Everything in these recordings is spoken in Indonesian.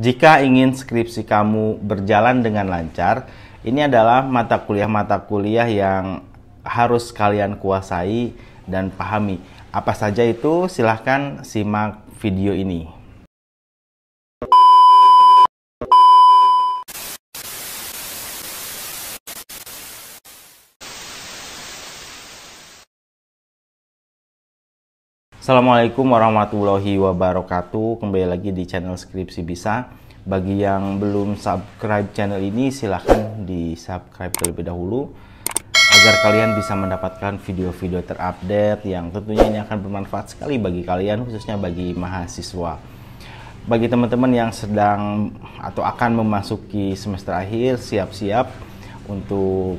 Jika ingin skripsi kamu berjalan dengan lancar, ini adalah mata kuliah yang harus kalian kuasai dan pahami. Apa saja itu? Silahkan simak video ini. Assalamualaikum warahmatullahi wabarakatuh. Kembali lagi di channel Skripsi Bisa. Bagi yang belum subscribe channel ini, silahkan di subscribe terlebih dahulu agar kalian bisa mendapatkan video-video terupdate yang tentunya ini akan bermanfaat sekali bagi kalian, khususnya bagi mahasiswa. Bagi teman-teman yang sedang atau akan memasuki semester akhir, siap-siap untuk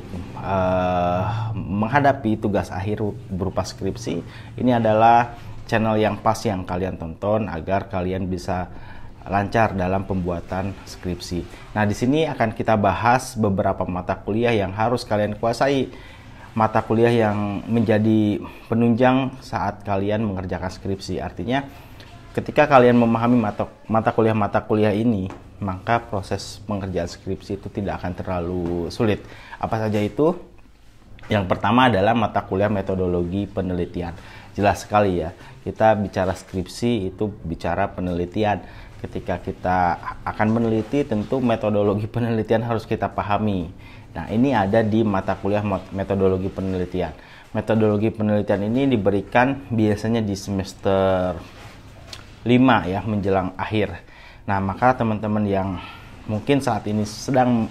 menghadapi tugas akhir berupa skripsi. Ini adalah channel yang pas yang kalian tonton agar kalian bisa lancar dalam pembuatan skripsi. Nah, di sini akan kita bahas beberapa mata kuliah yang harus kalian kuasai. Mata kuliah yang menjadi penunjang saat kalian mengerjakan skripsi. Artinya, ketika kalian memahami mata kuliah ini, maka proses pengerjaan skripsi itu tidak akan terlalu sulit. Apa saja itu? Yang pertama adalah mata kuliah metodologi penelitian. Jelas sekali ya, kita bicara skripsi itu bicara penelitian. Ketika kita akan meneliti, tentu metodologi penelitian harus kita pahami. Nah, ini ada di mata kuliah metodologi penelitian. Metodologi penelitian ini diberikan biasanya di semester 5 ya, menjelang akhir. Nah, maka teman-teman yang mungkin saat ini sedang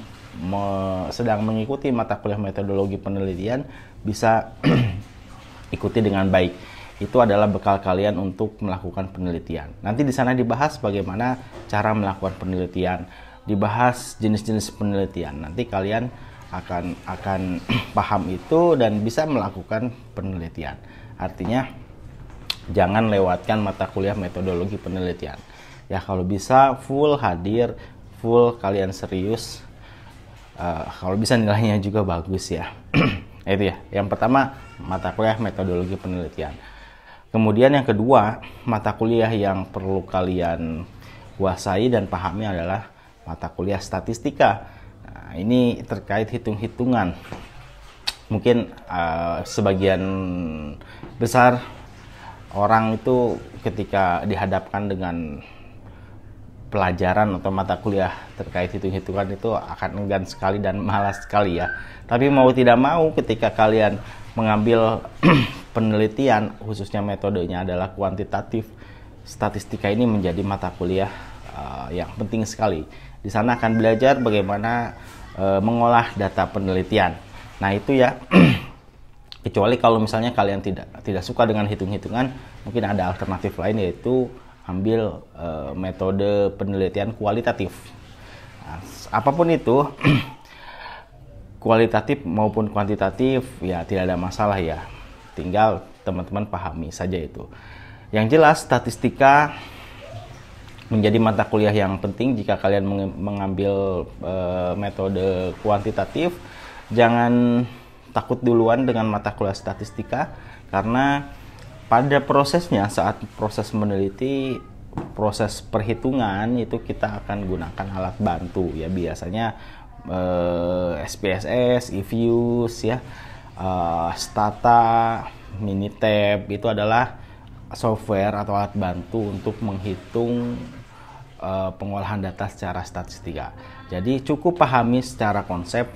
mengikuti mata kuliah metodologi penelitian bisa ikuti dengan baik. Itu adalah bekal kalian untuk melakukan penelitian. Nanti di sana dibahas bagaimana cara melakukan penelitian, dibahas jenis-jenis penelitian. Nanti kalian akan paham itu dan bisa melakukan penelitian. Artinya jangan lewatkan mata kuliah metodologi penelitian. Ya, kalau bisa full hadir, full kalian serius. Kalau bisa nilainya juga bagus ya. Itu ya. Yang pertama mata kuliah metodologi penelitian. Kemudian yang kedua, mata kuliah yang perlu kalian kuasai dan pahami adalah mata kuliah statistika. Nah, ini terkait hitung-hitungan. Mungkin sebagian besar orang itu ketika dihadapkan dengan pelajaran atau mata kuliah terkait hitung-hitungan itu akan enggan sekali dan malas sekali ya. Tapi mau tidak mau ketika kalian mengambil penelitian, khususnya metodenya adalah kuantitatif, statistika ini menjadi mata kuliah yang penting sekali. Di sana akan belajar bagaimana mengolah data penelitian. Nah, itu ya. Kecuali kalau misalnya kalian tidak suka dengan hitung-hitungan, mungkin ada alternatif lain, yaitu ambil metode penelitian kualitatif. Nah, apapun itu, kualitatif maupun kuantitatif, ya tidak ada masalah ya. Tinggal teman-teman pahami saja itu. Yang jelas, statistika menjadi mata kuliah yang penting jika kalian mengambil metode kuantitatif. Jangan takut duluan dengan mata kuliah statistika, karena pada prosesnya, saat proses meneliti, proses perhitungan itu kita akan gunakan alat bantu ya, biasanya SPSS, eViews ya, Stata, Minitab, itu adalah software atau alat bantu untuk menghitung pengolahan data secara statistika. Jadi cukup pahami secara konsep.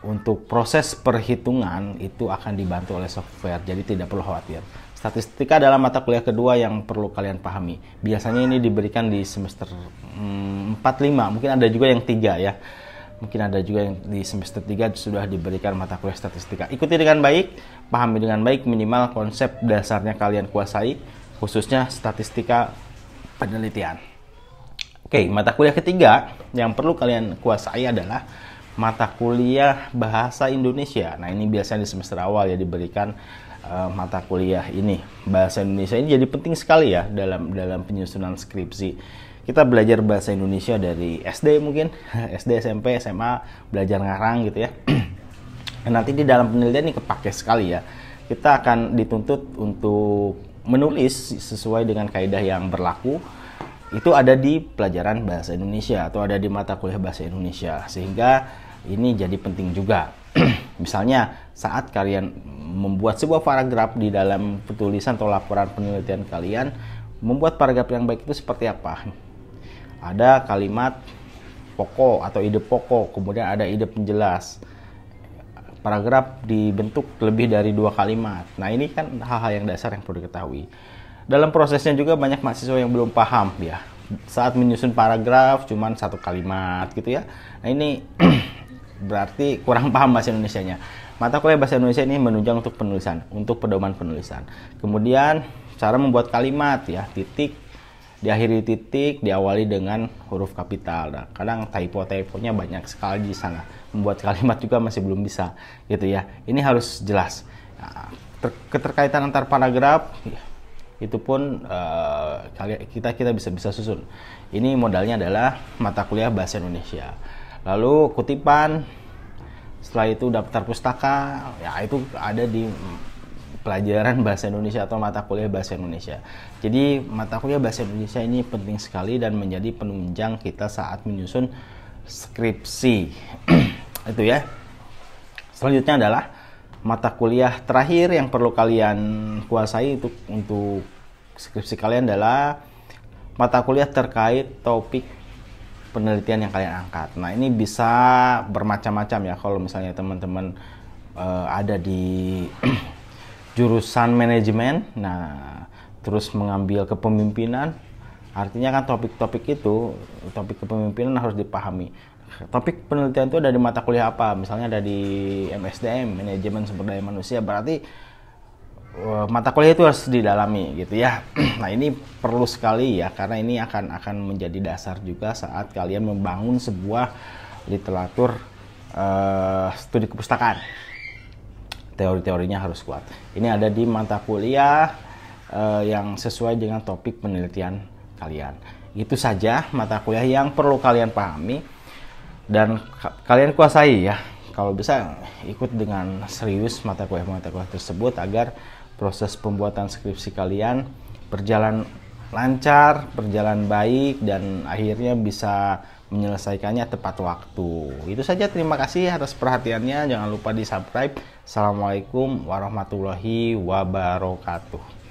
Untuk proses perhitungan itu akan dibantu oleh software, jadi tidak perlu khawatir. Statistika adalah mata kuliah kedua yang perlu kalian pahami. Biasanya ini diberikan di semester 4-5, mungkin ada juga yang 3 ya. Mungkin ada juga yang di semester 3 sudah diberikan mata kuliah statistika. Ikuti dengan baik, pahami dengan baik, minimal konsep dasarnya kalian kuasai, khususnya statistika penelitian. Oke, mata kuliah ketiga yang perlu kalian kuasai adalah mata kuliah bahasa Indonesia. Nah, ini biasanya di semester awal ya diberikan mata kuliah ini. Bahasa Indonesia ini jadi penting sekali ya dalam penyusunan skripsi. Kita belajar bahasa Indonesia dari SD mungkin, SD, SMP, SMA, belajar ngarang gitu ya. Nanti di dalam penelitian ini kepake sekali ya. Kita akan dituntut untuk menulis sesuai dengan kaidah yang berlaku. itu ada di pelajaran bahasa Indonesia atau ada di mata kuliah bahasa Indonesia, sehingga ini jadi penting juga. Misalnya saat kalian membuat sebuah paragraf di dalam tulisan atau laporan penelitian kalian, membuat paragraf yang baik itu seperti apa? Ada kalimat pokok atau ide pokok, kemudian ada ide penjelas. Paragraf dibentuk lebih dari 2 kalimat. Nah, ini kan hal-hal yang dasar yang perlu diketahui. Dalam prosesnya juga banyak mahasiswa yang belum paham ya. Saat menyusun paragraf cuman 1 kalimat gitu ya. Nah, ini berarti kurang paham bahasa Indonesianya. Mata kuliah bahasa Indonesia ini menunjang untuk penulisan, untuk pedoman penulisan. Kemudian cara membuat kalimat ya, titik, diakhiri titik, diawali dengan huruf kapital. Nah, kadang typo-typonya banyak sekali di sana. Membuat kalimat juga masih belum bisa gitu ya. Ini harus jelas. Nah, keterkaitan antar paragraf ya, itu pun kita bisa susun. Ini modalnya adalah mata kuliah bahasa Indonesia. Lalu kutipan, setelah itu daftar pustaka, ya itu ada di pelajaran bahasa Indonesia atau mata kuliah bahasa Indonesia. Jadi mata kuliah bahasa Indonesia ini penting sekali dan menjadi penunjang kita saat menyusun skripsi. Itu ya. Selanjutnya adalah mata kuliah terakhir yang perlu kalian kuasai untuk skripsi kalian adalah mata kuliah terkait topik penelitian yang kalian angkat. Nah, ini bisa bermacam-macam ya. Kalau misalnya teman-teman ada di jurusan manajemen, nah terus mengambil kepemimpinan, artinya kan topik-topik itu, topik kepemimpinan harus dipahami. Topik penelitian itu ada di mata kuliah apa? Misalnya ada di MSDM, manajemen sumber daya manusia, berarti mata kuliah itu harus didalami gitu ya. Nah, ini perlu sekali ya, karena ini akan menjadi dasar juga saat kalian membangun sebuah literatur studi kepustakaan. Teori-teorinya harus kuat. Ini ada di mata kuliah yang sesuai dengan topik penelitian kalian. Itu saja mata kuliah yang perlu kalian pahami dan kalian kuasai ya. Kalau bisa ikut dengan serius mata kuliah tersebut agar proses pembuatan skripsi kalian berjalan lancar, berjalan baik, dan akhirnya bisa menyelesaikannya tepat waktu. Itu saja, terima kasih atas perhatiannya. Jangan lupa di subscribe. Assalamualaikum warahmatullahi wabarakatuh.